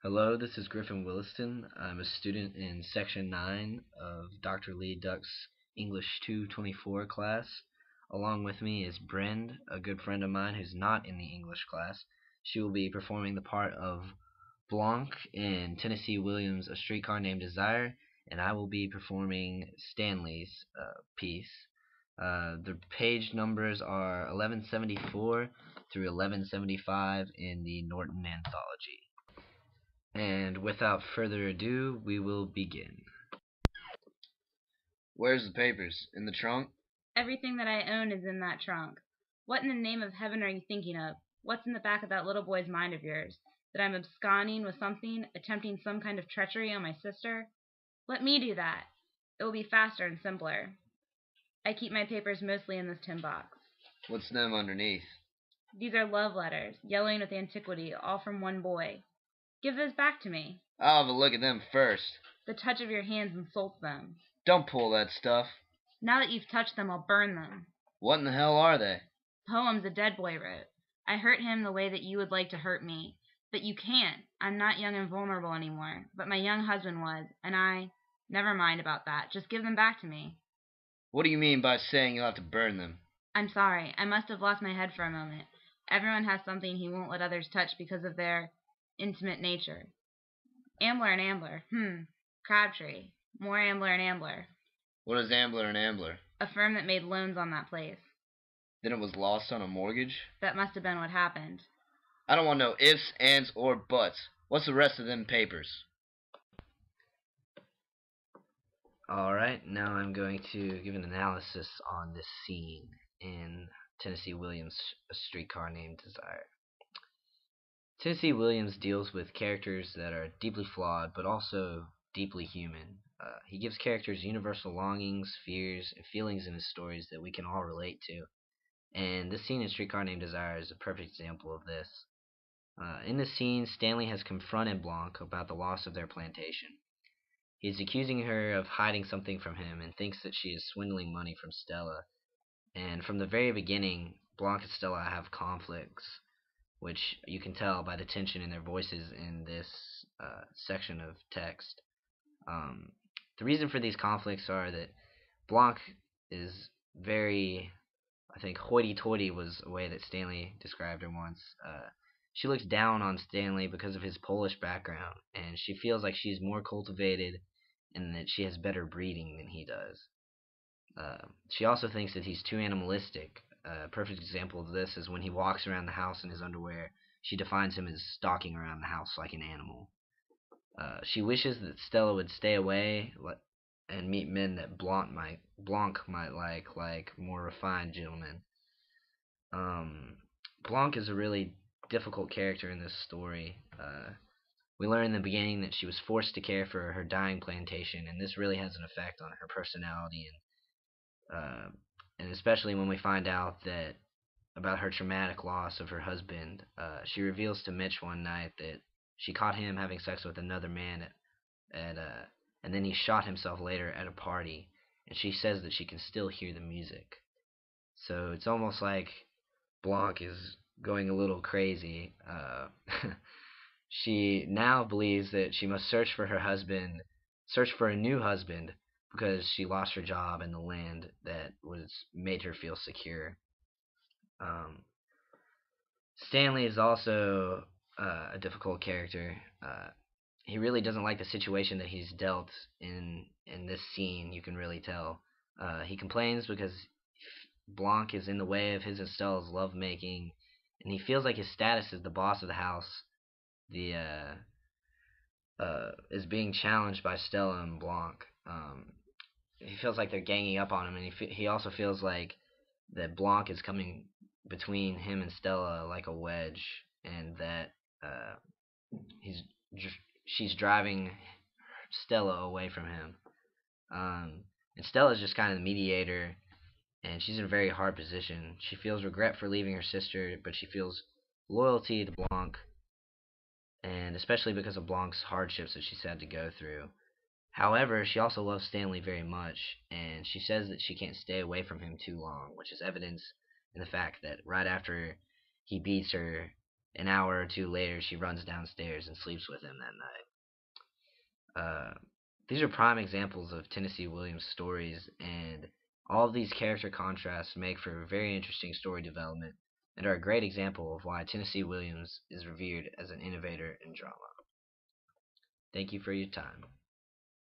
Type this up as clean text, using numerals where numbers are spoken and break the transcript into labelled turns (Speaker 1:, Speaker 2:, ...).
Speaker 1: Hello, this is Griffin Williston. I'm a student in Section 9 of Dr. Lee Duck's English 224 class. Along with me is Brend, a good friend of mine who's not in the English class. She will be performing the part of Blanc in Tennessee Williams' A Streetcar Named Desire, and I will be performing Stanley's piece. The page numbers are 1174 through 1175 in the Norton Anthology. And without further ado, we will begin. Where's the papers? In the trunk?
Speaker 2: Everything that I own is in that trunk. What in the name of heaven are you thinking of? What's in the back of that little boy's mind of yours? That I'm absconding with something, attempting some kind of treachery on my sister? Let me do that. It will be faster and simpler. I keep my papers mostly in this tin box.
Speaker 1: What's them underneath?
Speaker 2: These are love letters, yellowing with antiquity, all from one boy. Give those back to me.
Speaker 1: I'll have a look at them first.
Speaker 2: The touch of your hands insults them.
Speaker 1: Don't pull that stuff.
Speaker 2: Now that you've touched them, I'll burn them.
Speaker 1: What in the hell are they?
Speaker 2: Poems a dead boy wrote. I hurt him the way that you would like to hurt me. But you can't. I'm not young and vulnerable anymore. But my young husband was, and I... Never mind about that. Just give them back to me.
Speaker 1: What do you mean by saying you'll have to burn them?
Speaker 2: I'm sorry. I must have lost my head for a moment. Everyone has something he won't let others touch because of their intimate nature. Ambler and Ambler. Crabtree. More Ambler and Ambler.
Speaker 1: What is Ambler and Ambler?
Speaker 2: A firm that made loans on that place.
Speaker 1: Then it was lost on a mortgage?
Speaker 2: That must have been what happened.
Speaker 1: I don't want no ifs, ands, or buts. What's the rest of them papers? Alright, now I'm going to give an analysis on this scene in Tennessee Williams' A Streetcar Named Desire. Tennessee Williams deals with characters that are deeply flawed, but also deeply human. He gives characters universal longings, fears, and feelings in his stories that we can all relate to. And this scene in Streetcar Named Desire is a perfect example of this. In this scene, Stanley has confronted Blanc about the loss of their plantation. He is accusing her of hiding something from him and thinks that she is swindling money from Stella. And from the very beginning, Blanc and Stella have conflicts, which you can tell by the tension in their voices in this section of text. The reason for these conflicts are that Blanc is very, I think, hoity-toity was a way that Stanley described her once. She looks down on Stanley because of his Polish background, and she feels like she's more cultivated and that she has better breeding than he does. She also thinks that he's too animalistic. A perfect example of this is when he walks around the house in his underwear. She defines him as stalking around the house like an animal. She wishes that Stella would stay away and meet men that Blanc might like more refined gentlemen. Blanc is a really difficult character in this story. We learn in the beginning that she was forced to care for her dying plantation, and this really has an effect on her personality, and especially when we find out that about her traumatic loss of her husband. She reveals to Mitch one night that she caught him having sex with another man and then he shot himself later at a party, and she says that she can still hear the music. So it's almost like Blanc is going a little crazy. She now believes that she must search for a new husband, because she lost her job and the land that made her feel secure. Stanley is also a difficult character. He really doesn't like the situation that he's dealt in this scene. You can really tell. He complains because Blanc is in the way of his and Stella's lovemaking, and he feels like his status as the boss of the house is being challenged by Stella and Blanc. He feels like they're ganging up on him, and he also feels like that Blanc is coming between him and Stella like a wedge, and that she's driving Stella away from him. And Stella's just kind of the mediator, and she's in a very hard position. She feels regret for leaving her sister, but she feels loyalty to Blanc, and especially because of Blanc's hardships that she's had to go through. However, she also loves Stanley very much, and she says that she can't stay away from him too long, which is evidence in the fact that right after he beats her, an hour or two later, she runs downstairs and sleeps with him that night. These are prime examples of Tennessee Williams stories, and all of these character contrasts make for very interesting story development and are a great example of why Tennessee Williams is revered as an innovator in drama. Thank you for your time.